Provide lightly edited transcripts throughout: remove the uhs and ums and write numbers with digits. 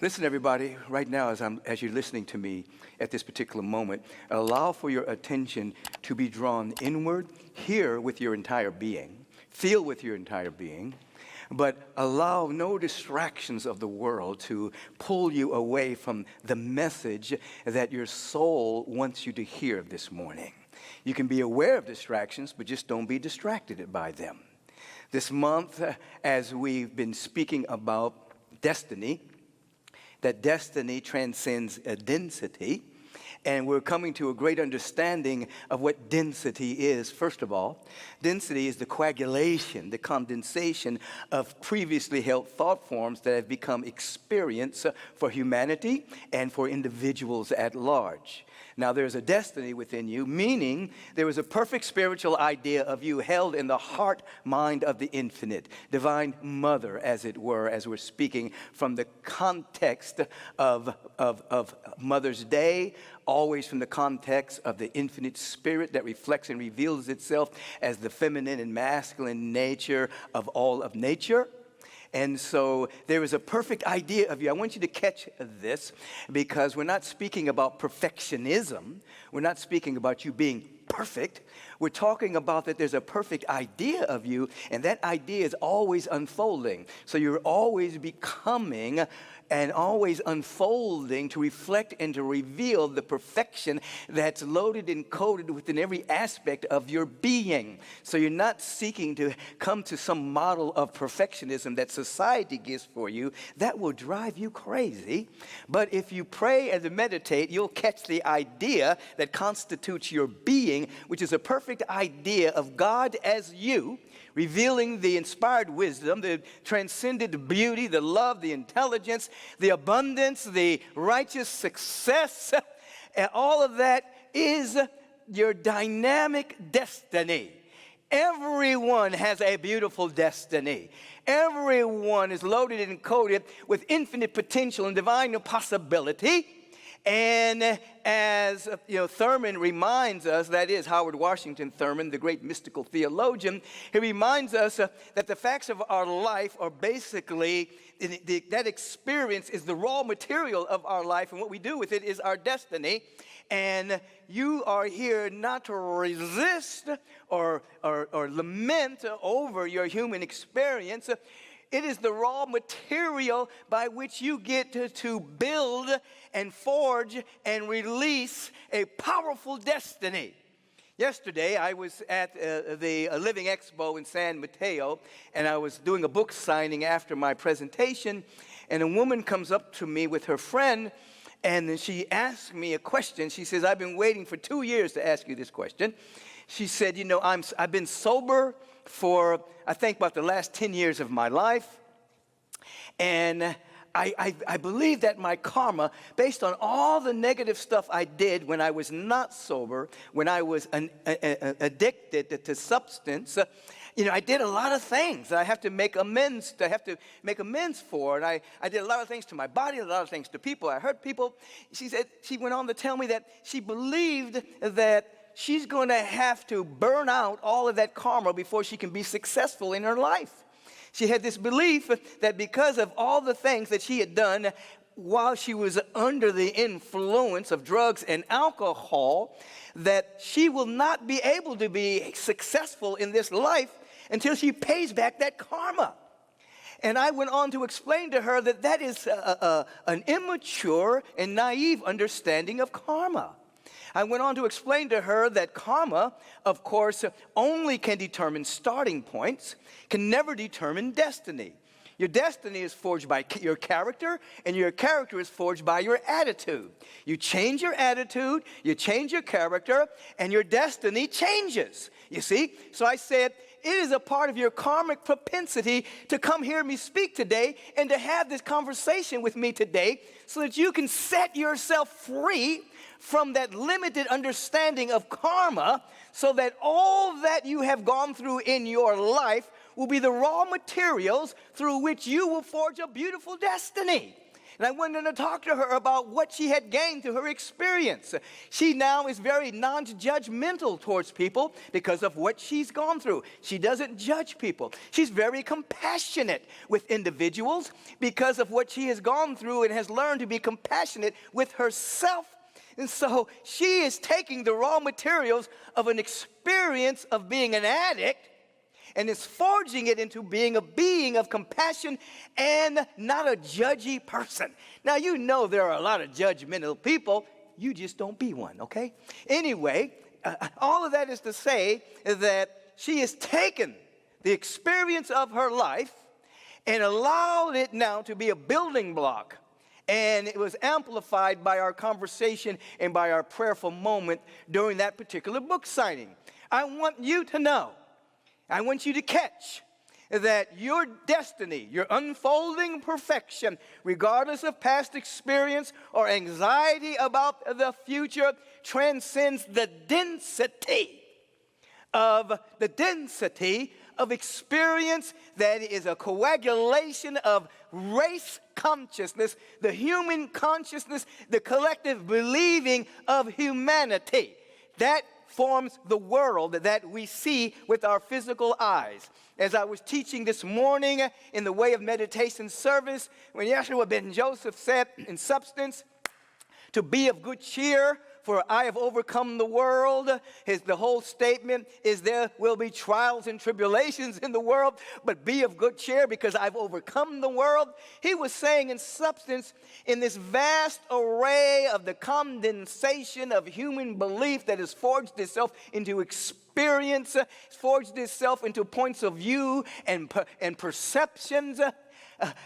Listen, everybody, right now as you're listening to me at this particular moment, allow for your attention to be drawn inward, hear with your entire being, feel with your entire being, but allow no distractions of the world to pull you away from the message that your soul wants you to hear this morning. You can be aware of distractions, but just don't be distracted by them. This month, as we've been speaking about destiny, that destiny transcends density, and we're coming to a great understanding of what density is. First of all, density is the coagulation, the condensation of previously held thought forms that have become experience for humanity and for individuals at large. Now, there's a destiny within you, meaning there is a perfect spiritual idea of you held in the heart mind of the infinite, divine mother, as it were, as we're speaking from the context of Mother's Day, always from the context of the infinite spirit that reflects and reveals itself as the feminine and masculine nature of all of nature. And so there is a perfect idea of you. I want you to catch this, because we're not speaking about perfectionism. We're not speaking about you being perfect. We're talking about that there's a perfect idea of you, and that idea is always unfolding. So you're always becoming and always unfolding to reflect and to reveal the perfection that's loaded and coded within every aspect of your being. So you're not seeking to come to some model of perfectionism that society gives for you. That will drive you crazy. But if you pray and meditate, you'll catch the idea that constitutes your being, which is a perfect idea of God as you, revealing the inspired wisdom, the transcendent beauty, the love, the intelligence, the abundance, the righteous success, and all of that is your dynamic destiny. Everyone has a beautiful destiny. Everyone is loaded and coded with infinite potential and divine possibility. And as Thurman reminds us, that is Howard Washington Thurman, the great mystical theologian, he reminds us that the facts of our life are basically, that experience is the raw material of our life, and what we do with it is our destiny. And you are here not to resist or lament over your human experience. It is the raw material by which you get to build and forge and release a powerful destiny. Yesterday, I was at the Living Expo in San Mateo, and I was doing a book signing after my presentation, and a woman comes up to me with her friend, and she asked me a question. She says, "I've been waiting for 2 years to ask you this question." She said, I've been sober for, I think, about the last 10 years of my life. And I believe that my karma, based on all the negative stuff I did when I was not sober, when I was addicted to substance, I did a lot of things I have to make amends for. And I did a lot of things to my body, a lot of things to people. I hurt people. She went on to tell me that she believed that she's going to have to burn out all of that karma before she can be successful in her life. She had this belief that because of all the things that she had done while she was under the influence of drugs and alcohol, that she will not be able to be successful in this life until she pays back that karma. And I went on to explain to her that that is an immature and naive understanding of karma. I went on to explain to her that karma, of course, only can determine starting points, can never determine destiny. Your destiny is forged by your character, and your character is forged by your attitude. You change your attitude, you change your character, and your destiny changes. You see? So I said, it is a part of your karmic propensity to come hear me speak today and to have this conversation with me today so that you can set yourself free from that limited understanding of karma, so that all that you have gone through in your life will be the raw materials through which you will forge a beautiful destiny. And I went in to talk to her about what she had gained through her experience. She now is very non-judgmental towards people because of what she's gone through. She doesn't judge people. She's very compassionate with individuals because of what she has gone through and has learned to be compassionate with herself. And so she is taking the raw materials of an experience of being an addict and is forging it into being a being of compassion and not a judgy person. Now, you know there are a lot of judgmental people. You just don't be one, okay? Anyway, all of that is to say that she has taken the experience of her life and allowed it now to be a building block. And it was amplified by our conversation and by our prayerful moment during that particular book signing. I want you to know, I want you to catch that your destiny, your unfolding perfection, regardless of past experience or anxiety about the future, transcends the density of experience that is a coagulation of race consciousness, the human consciousness, the collective believing of humanity. That forms the world that we see with our physical eyes. As I was teaching this morning in the way of meditation service, when Yeshua ben Joseph said, in substance, to be of good cheer, for I have overcome the world. The whole statement is there will be trials and tribulations in the world, but be of good cheer because I've overcome the world. He was saying in substance, in this vast array of the condensation of human belief that has forged itself into experience, forged itself into points of view and perceptions,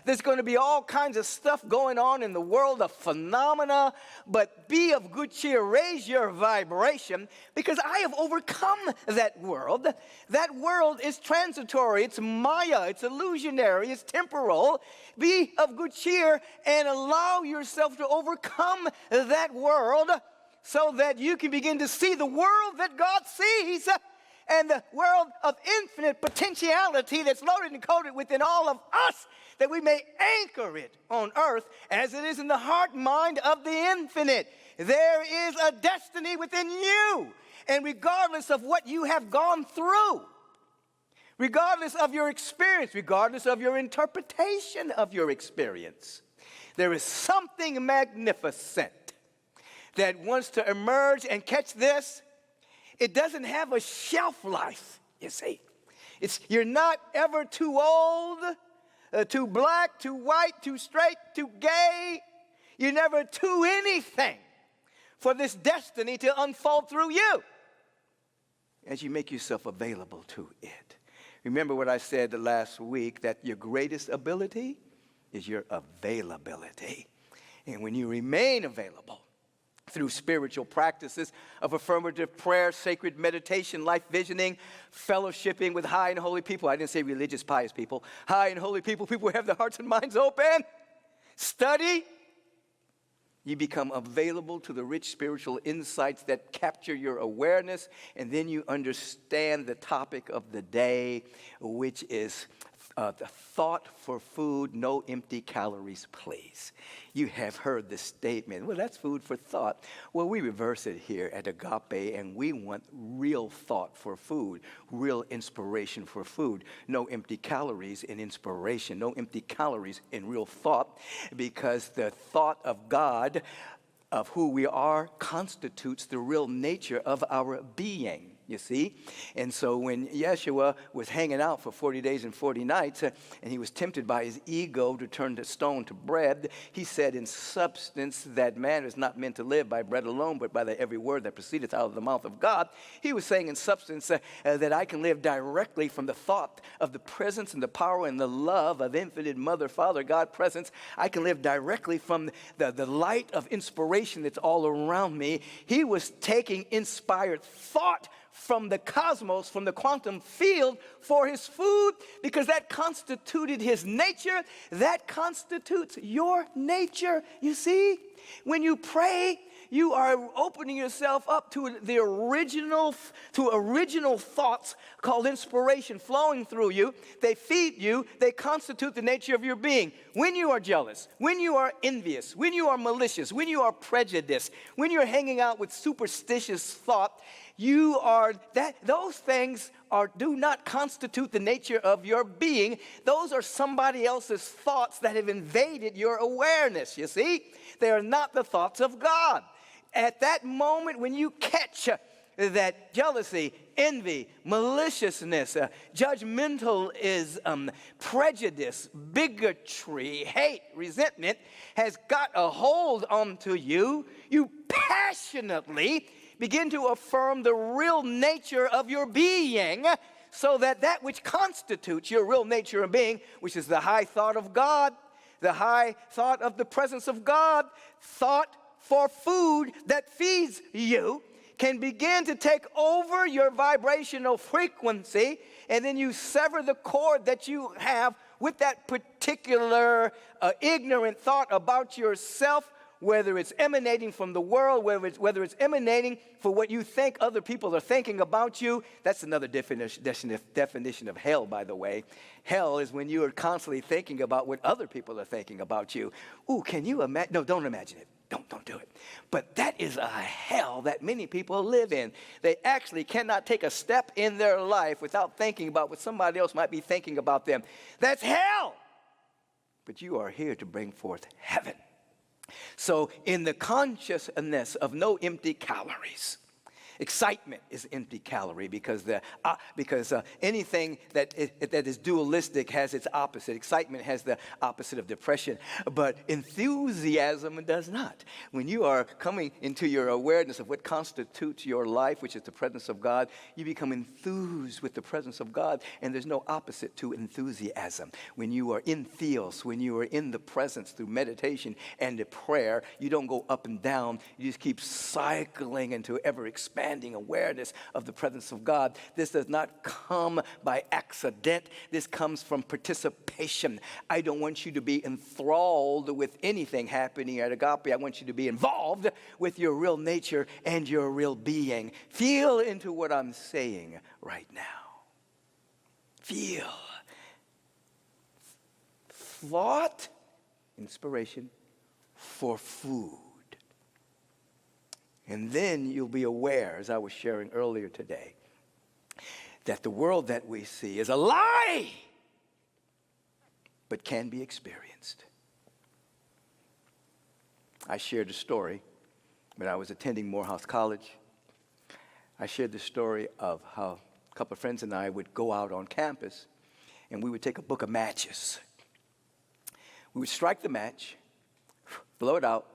there's going to be all kinds of stuff going on in the world of phenomena, but be of good cheer, raise your vibration, because I have overcome that world. That world is transitory, it's Maya, it's illusionary, it's temporal. Be of good cheer and allow yourself to overcome that world so that you can begin to see the world that God sees, and the world of infinite potentiality that's loaded and coded within all of us, that we may anchor it on earth as it is in the heart mind of the infinite. There is a destiny within you, and regardless of what you have gone through, regardless of your experience, regardless of your interpretation of your experience, there is something magnificent that wants to emerge. And catch this, it doesn't have a shelf life, you see. You're not ever too old, too black, too white, too straight, too gay. You're never too anything for this destiny to unfold through you as you make yourself available to it. Remember what I said last week, that your greatest ability is your availability. And when you remain available through spiritual practices of affirmative prayer, sacred meditation, life visioning, fellowshipping with high and holy people. I didn't say religious, pious people. High and holy people who have their hearts and minds open. Study. You become available to the rich spiritual insights that capture your awareness, and then you understand the topic of the day, which is the thought for food, no empty calories, please. You have heard the statement, well, that's food for thought. Well, we reverse it here at Agape, and we want real thought for food, real inspiration for food. No empty calories in inspiration, no empty calories in real thought, because the thought of God, of who we are, constitutes the real nature of our being. You see? And so when Yeshua was hanging out for 40 days and 40 nights, and he was tempted by his ego to turn the stone to bread, he said in substance that man is not meant to live by bread alone, but by the every word that proceedeth out of the mouth of God. He was saying in substance that I can live directly from the thought of the presence and the power and the love of infinite Mother, Father, God presence. I can live directly from the light of inspiration that's all around me. He was taking inspired thought from the cosmos, from the quantum field for his food, because that constituted his nature. That constitutes your nature. You see, when you pray, you are opening yourself up to original thoughts called inspiration flowing through you. They feed you. They constitute the nature of your being. When you are jealous, when you are envious, when you are malicious, when you are prejudiced, when you're hanging out with superstitious thought, those things do not constitute the nature of your being. Those are somebody else's thoughts that have invaded your awareness, you see? They are not the thoughts of God. At that moment when you catch that jealousy, envy, maliciousness, judgmentalism, prejudice, bigotry, hate, resentment has got a hold onto you, you passionately begin to affirm the real nature of your being, so that which constitutes your real nature of being, which is the high thought of God, the high thought of the presence of God, thought for food that feeds you, can begin to take over your vibrational frequency, and then you sever the cord that you have with that particular ignorant thought about yourself, whether it's emanating from the world, whether it's emanating for what you think other people are thinking about you. That's another definition of hell, by the way. Hell is when you are constantly thinking about what other people are thinking about you. Ooh, can you imagine? No, don't imagine it. Don't do it. But that is a hell that many people live in. They actually cannot take a step in their life without thinking about what somebody else might be thinking about them. That's hell. But you are here to bring forth heaven. So in the consciousness of no empty calories, excitement is empty calorie, because anything that is dualistic has its opposite. Excitement has the opposite of depression, but enthusiasm does not. When you are coming into your awareness of what constitutes your life, which is the presence of God, you become enthused with the presence of God, and there's no opposite to enthusiasm. When you are in theos, when you are in the presence through meditation and the prayer, you don't go up and down. You just keep cycling into ever-expanding awareness of the presence of God. This does not come by accident. This comes from participation. I don't want you to be enthralled with anything happening at Agape. I want you to be involved with your real nature and your real being. Feel into what I'm saying right now. Feel. Thought, inspiration for food. And then you'll be aware, as I was sharing earlier today, that the world that we see is a lie, but can be experienced. I shared a story when I was attending Morehouse College. I shared the story of how a couple of friends and I would go out on campus, and we would take a book of matches. We would strike the match, blow it out,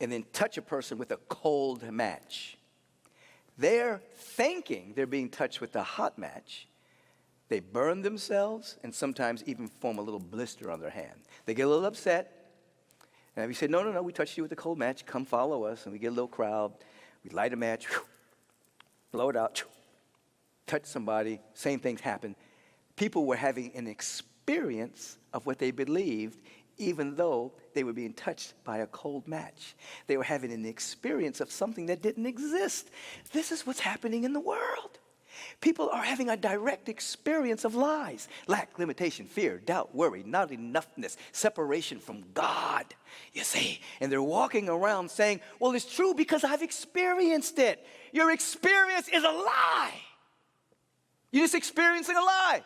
and then touch a person with a cold match. They're thinking they're being touched with a hot match. They burn themselves and sometimes even form a little blister on their hand. They get a little upset. And we say, no, we touched you with a cold match. Come follow us. And we get a little crowd. We light a match, blow it out, touch somebody. Same things happen. People were having an experience of what they believed, even though they were being touched by a cold match. They were having an experience of something that didn't exist. This is what's happening in the world. People are having a direct experience of lies, lack, limitation, fear, doubt, worry, not enoughness, separation from God, you see. And they're walking around saying, well, it's true because I've experienced it. Your experience is a lie. You're just experiencing a lie.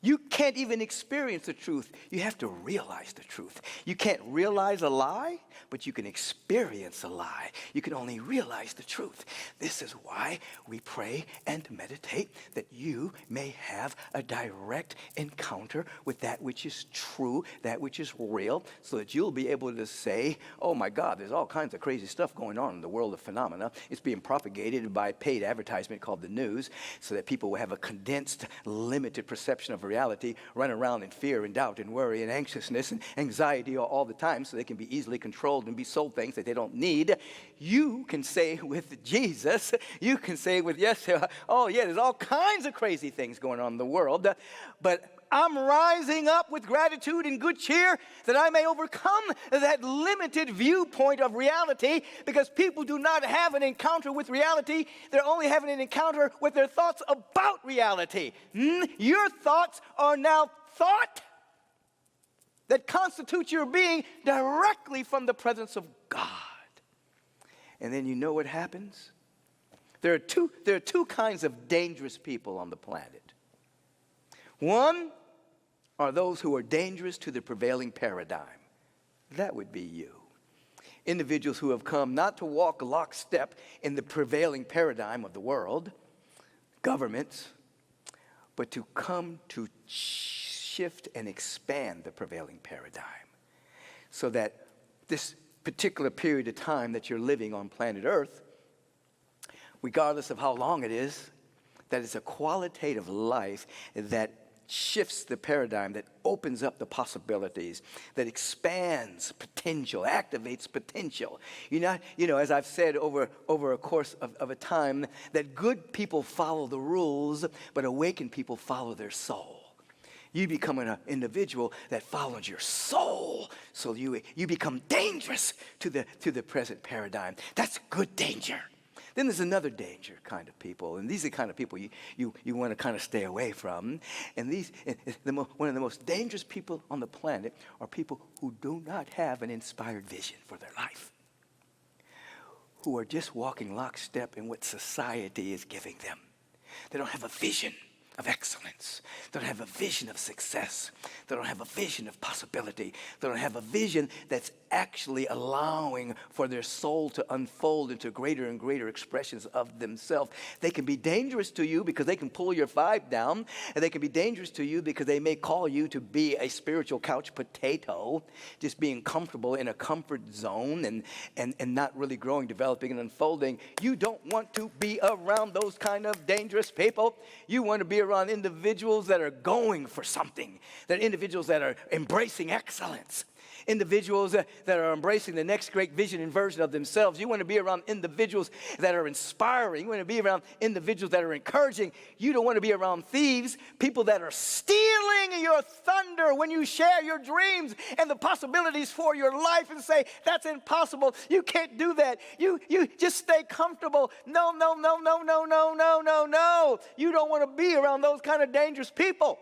You can't even experience the truth. You have to realize the truth. You can't realize a lie, but you can experience a lie. You can only realize the truth. This is why we pray and meditate, that you may have a direct encounter with that which is true, that which is real, so that you'll be able to say, oh my God, there's all kinds of crazy stuff going on in the world of phenomena. It's being propagated by paid advertisement called the news, so that people will have a condensed, limited perception of reality, run around in fear and doubt and worry and anxiousness and anxiety all the time, so they can be easily controlled and be sold things that they don't need. You can say with Jesus, you can say with yes, oh yeah, there's all kinds of crazy things going on in the world, but I'm rising up with gratitude and good cheer that I may overcome that limited viewpoint of reality, because people do not have an encounter with reality. They're only having an encounter with their thoughts about reality. Your thoughts are now thought that constitute your being directly from the presence of God. And then you know what happens? There are two kinds of dangerous people on the planet. One are those who are dangerous to the prevailing paradigm. That would be you. Individuals who have come not to walk lockstep in the prevailing paradigm of the world, governments, but to come to shift and expand the prevailing paradigm, so that this particular period of time that you're living on planet Earth, regardless of how long it is, that it's a qualitative life that shifts the paradigm, that opens up the possibilities, that expands potential, activates potential. As I've said over a course of a time, that good people follow the rules, but awakened people follow their soul. You become an individual that follows your soul, so you become dangerous to the present paradigm. That's good danger. Then there's another danger kind of people, and these are the kind of people you want to kind of stay away from. And one of the most dangerous people on the planet are people who do not have an inspired vision for their life, who are just walking lockstep in what society is giving them. They don't have a vision of excellence. They don't have a vision of success. They don't have a vision of possibility. They don't have a vision that's actually allowing for their soul to unfold into greater and greater expressions of themselves. They can be dangerous to you because they can pull your vibe down, and they can be dangerous to you because they may call you to be a spiritual couch potato, just being comfortable in a comfort zone and not really growing, developing, and unfolding. You don't want to be around those kind of dangerous people. You want to be around individuals that are going for something, that individuals that are embracing excellence, individuals that are embracing the next great vision and version of themselves. You want to be around individuals that are inspiring. You want to be around individuals that are encouraging. You don't want to be around thieves, people that are stealing your thunder when you share your dreams and the possibilities for your life and say, that's impossible. You can't do that. You just stay comfortable. No. You don't want to be around those kind of dangerous people.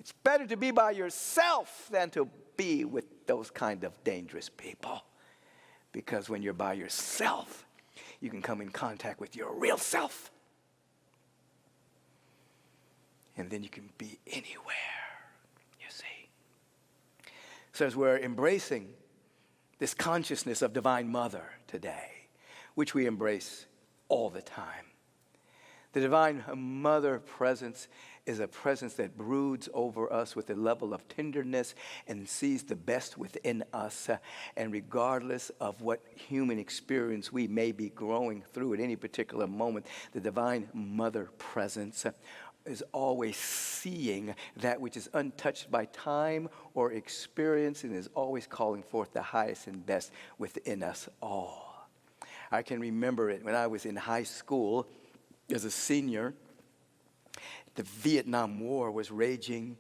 It's better to be by yourself than to be with those kind of dangerous people. Because when you're by yourself, you can come in contact with your real self. And then you can be anywhere, you see. So as we're embracing this consciousness of Divine Mother today, which we embrace all the time, the Divine Mother presence is a presence that broods over us with a level of tenderness and sees the best within us. And regardless of what human experience we may be growing through at any particular moment, the Divine Mother presence is always seeing that which is untouched by time or experience, and is always calling forth the highest and best within us all. I can remember it when I was in high school as a senior. The Vietnam War was raging,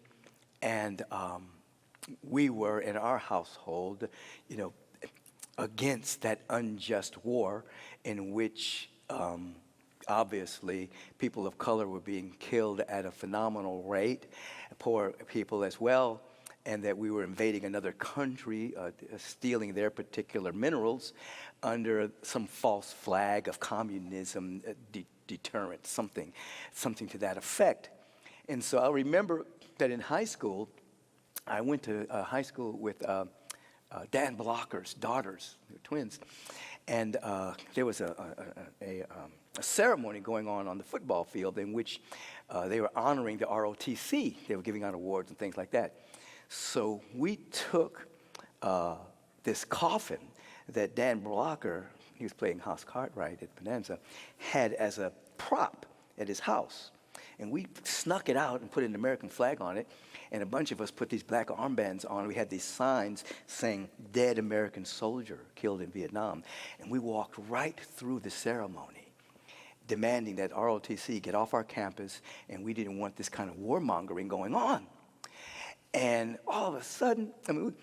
and we were in our household, against that unjust war in which obviously people of color were being killed at a phenomenal rate, poor people as well, and that we were invading another country, stealing their particular minerals under some false flag of communism, deterrent, something to that effect. And so I remember that in high school, I went to high school with Dan Blocker's daughters, twins, and there was a ceremony going on the football field in which they were honoring the ROTC. They were giving out awards and things like that. So we took this coffin that Dan Blocker, he was playing House Cartwright at Bonanza, had as a prop at his house. And we snuck it out and put an American flag on it. And a bunch of us put these black armbands on. We had these signs saying, "Dead American soldier killed in Vietnam." And we walked right through the ceremony. demanding that ROTC get off our campus, and we didn't want this kind of warmongering going on. And all of a sudden, the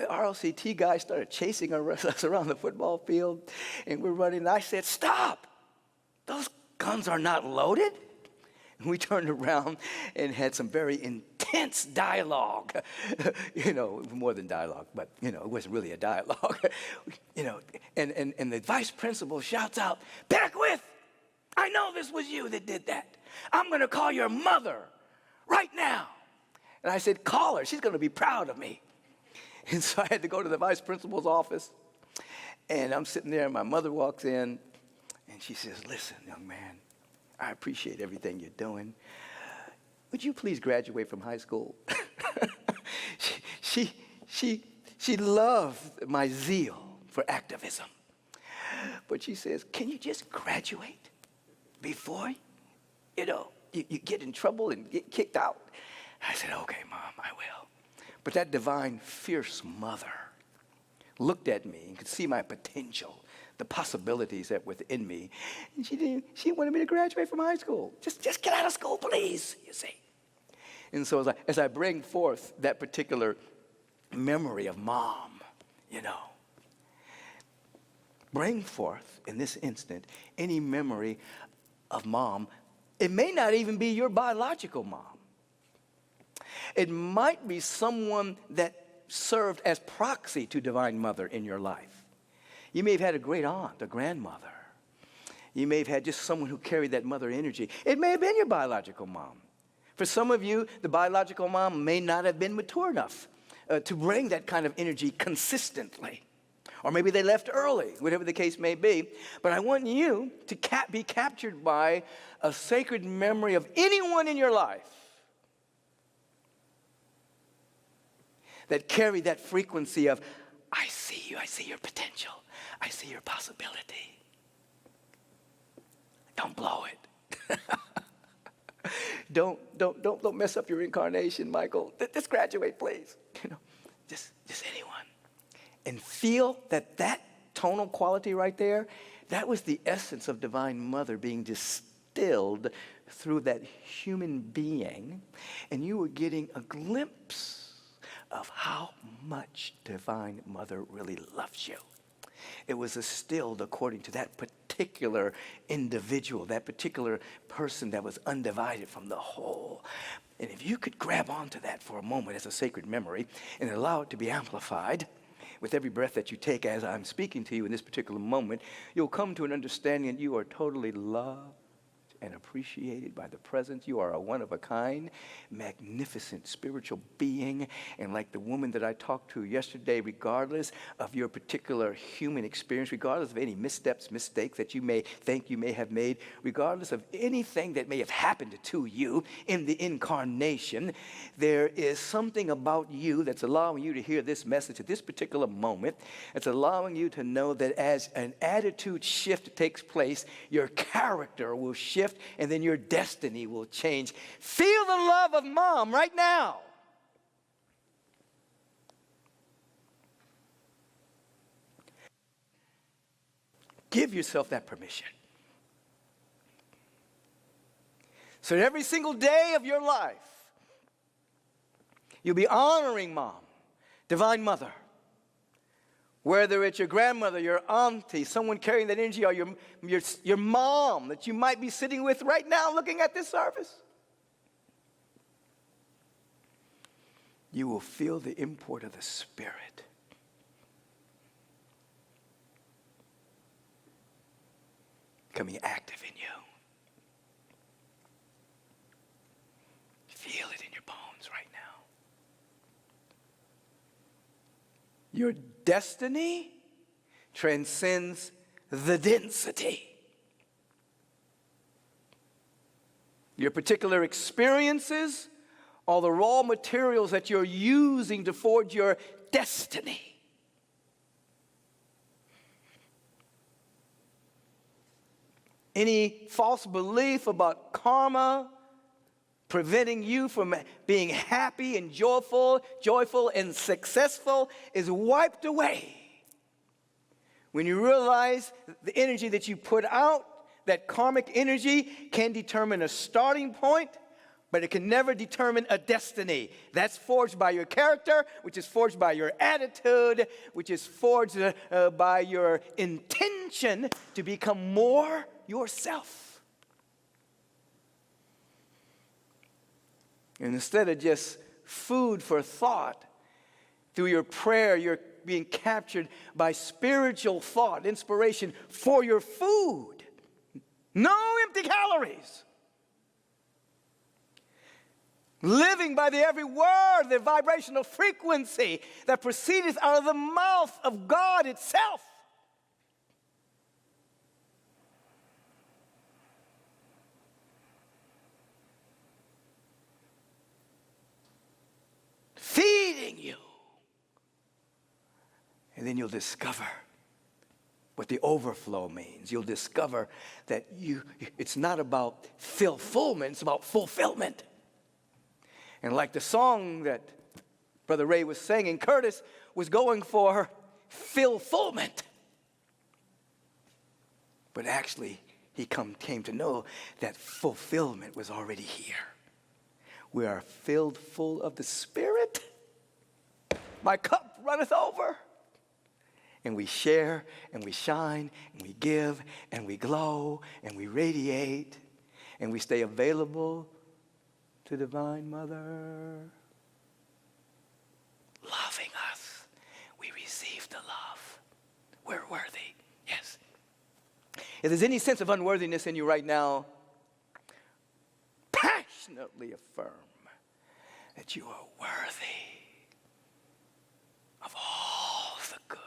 ROCT guys started chasing us around the football field, and we're running. And I said, "Stop! Those guns are not loaded." And we turned around and had some very intense dialogue. More than dialogue, but, it wasn't really a dialogue. And the vice principal shouts out, "Beckwith, I know this was you that did that. I'm going to call your mother right now." And I said, "Call her. She's going to be proud of me." And so I had to go to the vice principal's office. And I'm sitting there, and my mother walks in, and she says, "Listen, young man, I appreciate everything you're doing. Would you please graduate from high school?" She loved my zeal for activism. But she says, "Can you just graduate before, you get in trouble and get kicked out?" I said, "Okay, Mom, I will." But that divine, fierce mother looked at me and could see my potential, the possibilities that were within me. And she wanted me to graduate from high school. Just get out of school, please, you see. And so as I bring forth that particular memory of Mom, bring forth, in this instant, any memory of Mom. It may not even be your biological mom. It might be someone that served as proxy to Divine Mother in your life. You may have had a great aunt, a grandmother. You may have had just someone who carried that mother energy. It may have been your biological mom. For some of you, the biological mom may not have been mature enough to bring that kind of energy consistently. Or maybe they left early, whatever the case may be. But I want you to be captured by a sacred memory of anyone in your life that carry that frequency of, "I see you, I see your potential, I see your possibility. Don't blow it." Don't mess up your incarnation, Michael. Just graduate, please. Just anyone. And feel that tonal quality right there, that was the essence of Divine Mother being distilled through that human being. And you were getting a glimpse of how much Divine Mother really loves you. It was distilled according to that particular individual, that particular person that was undivided from the whole. And if you could grab onto that for a moment as a sacred memory and allow it to be amplified with every breath that you take as I'm speaking to you in this particular moment, you'll come to an understanding that you are totally loved and appreciated by the presence. You are a one-of-a-kind, magnificent spiritual being. And like the woman that I talked to yesterday, regardless of your particular human experience, regardless of any missteps, mistakes that you may think you may have made, regardless of anything that may have happened to you in the incarnation, there is something about you that's allowing you to hear this message at this particular moment. It's allowing you to know that as an attitude shift takes place, your character will shift, and then your destiny will change. Feel the love of Mom right now. Give yourself that permission. So that every single day of your life, you'll be honoring Mom, Divine Mother. Whether it's your grandmother, your auntie, someone carrying that energy, or your mom that you might be sitting with right now looking at this service. You will feel the import of the Spirit. Becoming active in you. Feel it in your bones right now. Your destiny transcends the density. Your particular experiences are the raw materials that you're using to forge your destiny. Any false belief about karma preventing you from being happy and joyful and successful is wiped away when you realize the energy that you put out, that karmic energy can determine a starting point, but it can never determine a destiny. That's forged by your character, which is forged by your attitude, which is forged by your intention to become more yourself. And instead of just food for thought, through your prayer, you're being captured by spiritual thought, inspiration for your food. No empty calories. Living by the every word, the vibrational frequency that proceedeth out of the mouth of God itself. Feeding you. And then you'll discover what the overflow means. You'll discover that it's not about fulfillment, it's about fulfillment. And like the song that Brother Ray was singing, Curtis was going for fulfillment. But actually, he came to know that fulfillment was already here. We are filled full of the Spirit. My cup runneth over. And we share, and we shine, and we give, and we glow, and we radiate, and we stay available to Divine Mother. Loving us, we receive the love. We're worthy, yes. If there's any sense of unworthiness in you right now, passionately affirm that you are worthy of all the good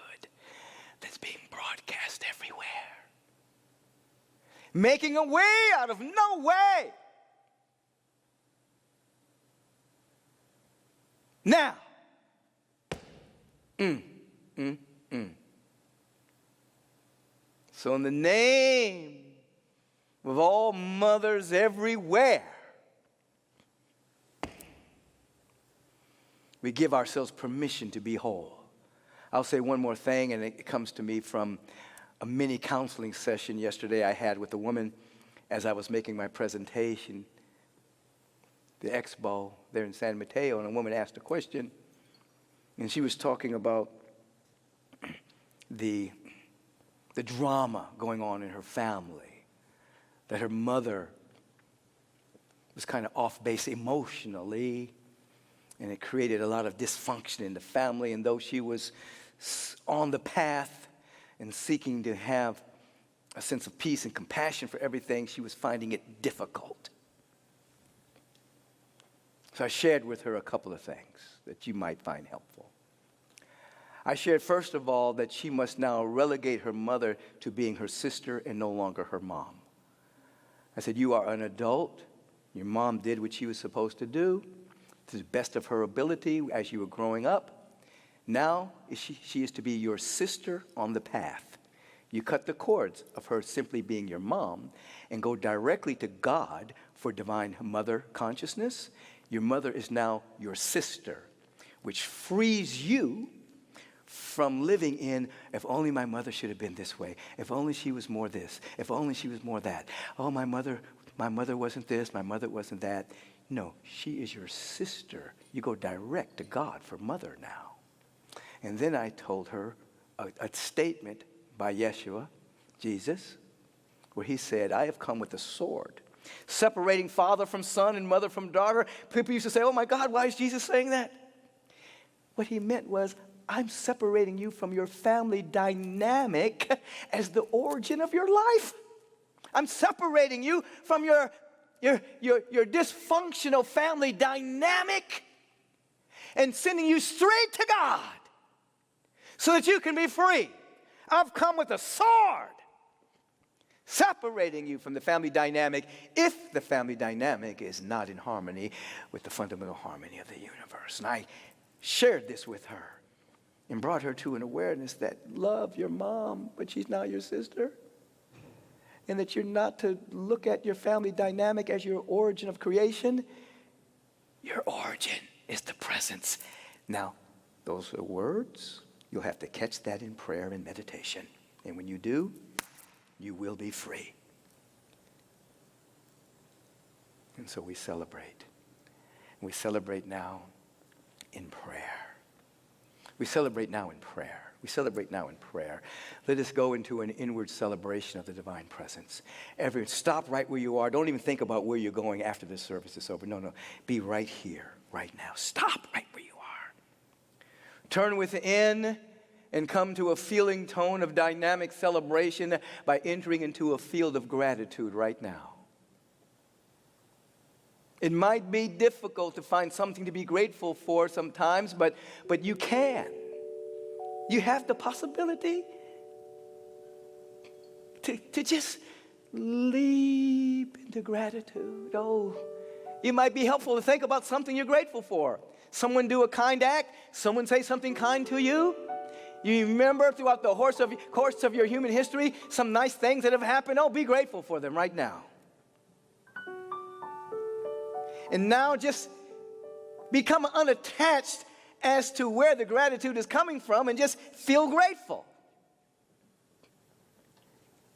that's being broadcast everywhere. Making a way out of no way. Now, So in the name of all mothers everywhere, we give ourselves permission to be whole. I'll say one more thing, and it comes to me from a mini counseling session yesterday I had with a woman as I was making my presentation, the expo there in San Mateo, and a woman asked a question, and she was talking about the drama going on in her family, that her mother was kind of off base emotionally, and it created a lot of dysfunction in the family. And though she was on the path and seeking to have a sense of peace and compassion for everything, she was finding it difficult. So I shared with her a couple of things that you might find helpful. I shared, first of all, that she must now relegate her mother to being her sister and no longer her mom. I said, you are an adult. Your mom did what she was supposed to do to the best of her ability as you were growing up. Now she is to be your sister on the path. You cut the cords of her simply being your mom and go directly to God for divine mother consciousness. Your mother is now your sister, which frees you from living in, if only my mother should have been this way, if only she was more this, if only she was more that. Oh, my mother wasn't this, my mother wasn't that. No, she is your sister. You go direct to God for mother now. And then I told her a statement by Yeshua, Jesus, where he said, I have come with a sword, separating father from son and mother from daughter. People used to say, oh my God, why is Jesus saying that? What he meant was, I'm separating you from your family dynamic as the origin of your life. I'm separating you from your dysfunctional family dynamic and sending you straight to God so that you can be free. I've come with a sword, separating you from the family dynamic if the family dynamic is not in harmony with the fundamental harmony of the universe. And I shared this with her and brought her to an awareness that love your mom, but she's now your sister. And that you're not to look at your family dynamic as your origin of creation. Your origin is the presence. Now, those are words. You'll have to catch that in prayer and meditation. And when you do, you will be free. And so we celebrate. We celebrate now in prayer. We celebrate now in prayer. We celebrate now in prayer. Let us go into an inward celebration of the divine presence. Everyone, stop right where you are. Don't even think about where you're going after this service is over. No. Be right here, right now. Stop right where you are. Turn within and come to a feeling tone of dynamic celebration by entering into a field of gratitude right now. It might be difficult to find something to be grateful for sometimes, but you can. You have the possibility to just leap into gratitude. Oh, it might be helpful to think about something you're grateful for. Someone do a kind act. Someone say something kind to you. You remember throughout the course of your human history some nice things that have happened. Oh, be grateful for them right now. And now just become unattached as to where the gratitude is coming from and just feel grateful.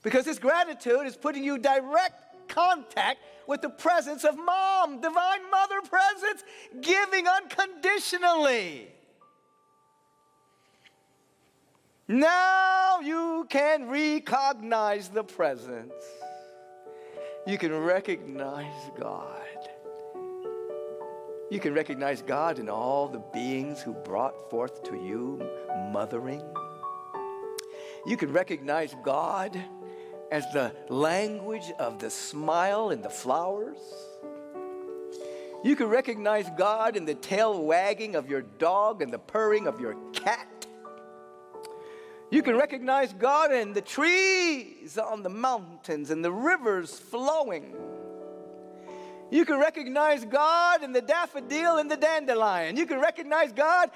Because this gratitude is putting you direct contact with the presence of Mom, Divine Mother presence, giving unconditionally. Now you can recognize the presence. You can recognize God. You can recognize God in all the beings who brought forth to you mothering. You can recognize God as the language of the smile and the flowers. You can recognize God in the tail wagging of your dog and the purring of your cat. You can recognize God in the trees on the mountains and the rivers flowing. You can recognize God in the daffodil and the dandelion. You can recognize God,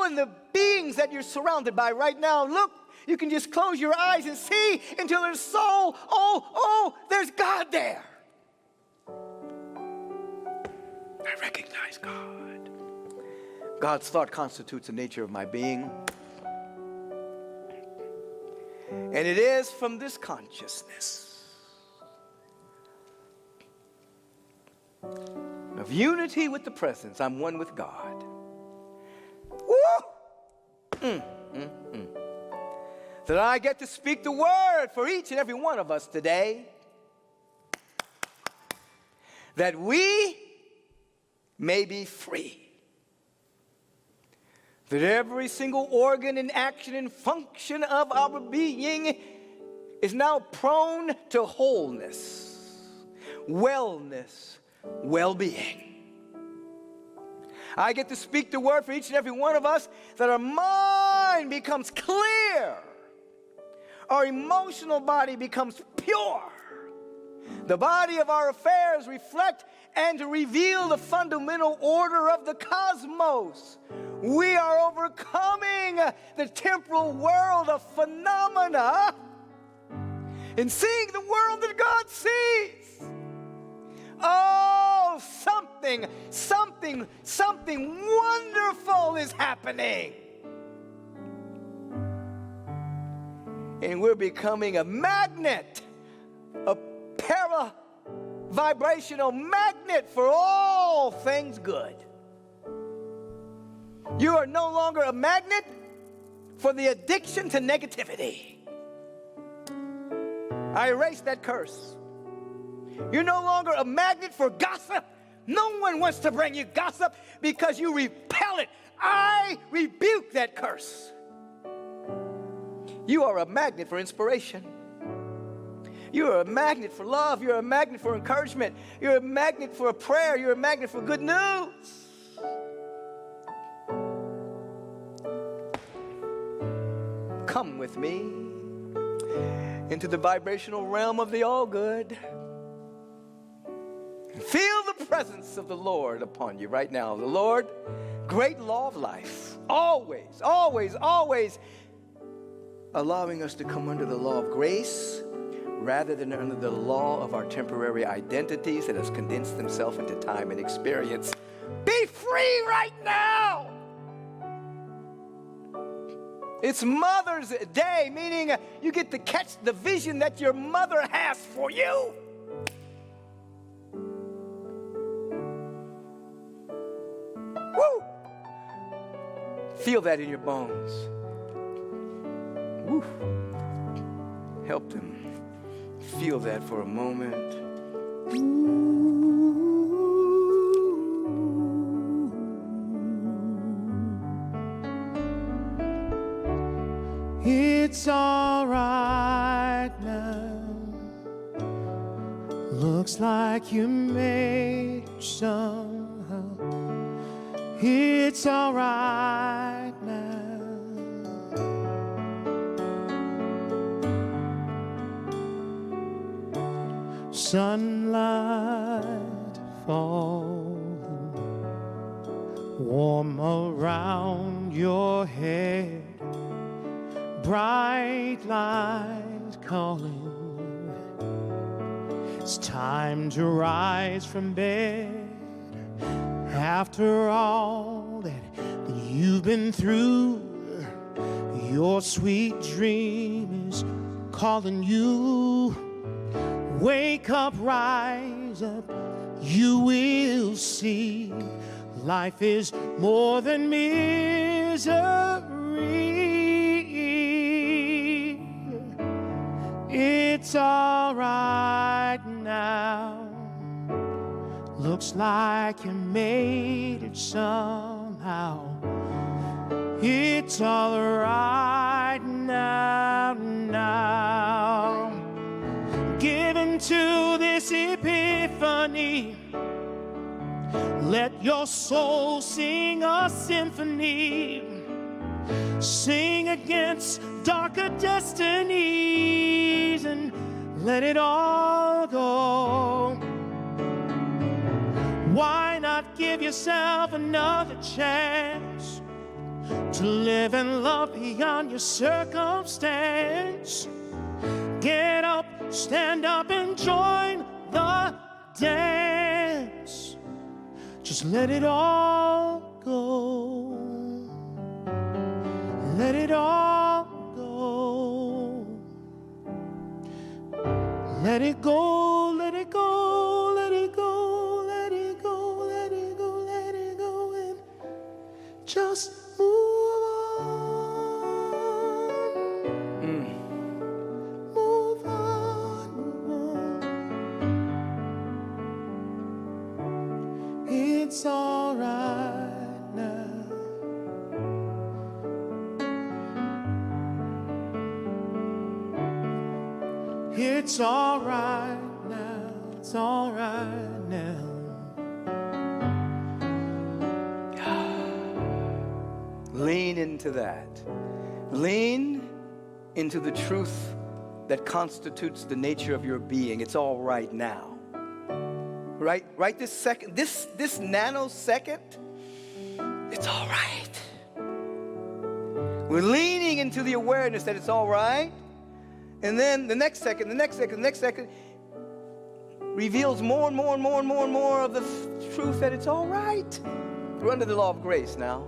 in the beings that you're surrounded by right now. Look, you can just close your eyes and see into their soul. There's God there. I recognize God. God's thought constitutes the nature of my being. And it is from this consciousness of unity with the presence, I'm one with God. Woo! That I get to speak the word for each and every one of us today. That we may be free. That every single organ and action and function of our being is now prone to wholeness, wellness, well-being. I get to speak the word for each and every one of us that our mind becomes clear, our emotional body becomes pure, the body of our affairs reflect and to reveal the fundamental order of the cosmos. We are overcoming the temporal world of phenomena and seeing the world that God sees. Oh, something wonderful is happening. And we're becoming a magnet, a para-vibrational magnet for all things good. You are no longer a magnet for the addiction to negativity. I erase that curse. You're no longer a magnet for gossip. No one wants to bring you gossip because you repel it. I rebuke that curse. You are a magnet for inspiration. You're a magnet for love. You're a magnet for encouragement. You're a magnet for a prayer. You're a magnet for good news. Come with me into the vibrational realm of the all good. Feel the presence of the Lord upon you right now. The Lord, great law of life, always, always, always allowing us to come under the law of grace rather than under the law of our temporary identities that has condensed themselves into time and experience. Be free right now. It's Mother's Day, meaning you get to catch the vision that your mother has for you. Feel that in your bones. Woo. Help them feel that for a moment. It's all right now. Looks like you made it somehow. It's all right now. Sunlight falling warm around your head. Bright light calling. It's time to rise from bed. After all that you've been through, your sweet dream is calling you. Wake up, rise up, you will see life is more than misery. It's all right now. Looks like you made it somehow. It's all right now, now. Given to this epiphany, let your soul sing a symphony. Sing against darker destinies and let it all go. Why not give yourself another chance to live and love beyond your circumstance? Get up, stand up and join the dance. Just let it all go. Let it all go. Let it go, let it go, let it go, let it go, let it go, let it go, and just move on. Move on, move on. It's all right now. It's all right now. It's all right now. Lean into that. Lean into the truth that constitutes the nature of your being. It's all right now. Right this second, this nanosecond, it's all right. We're leaning into the awareness that it's all right. And then the next second reveals more and more of the truth that it's all right. We're under the law of grace now.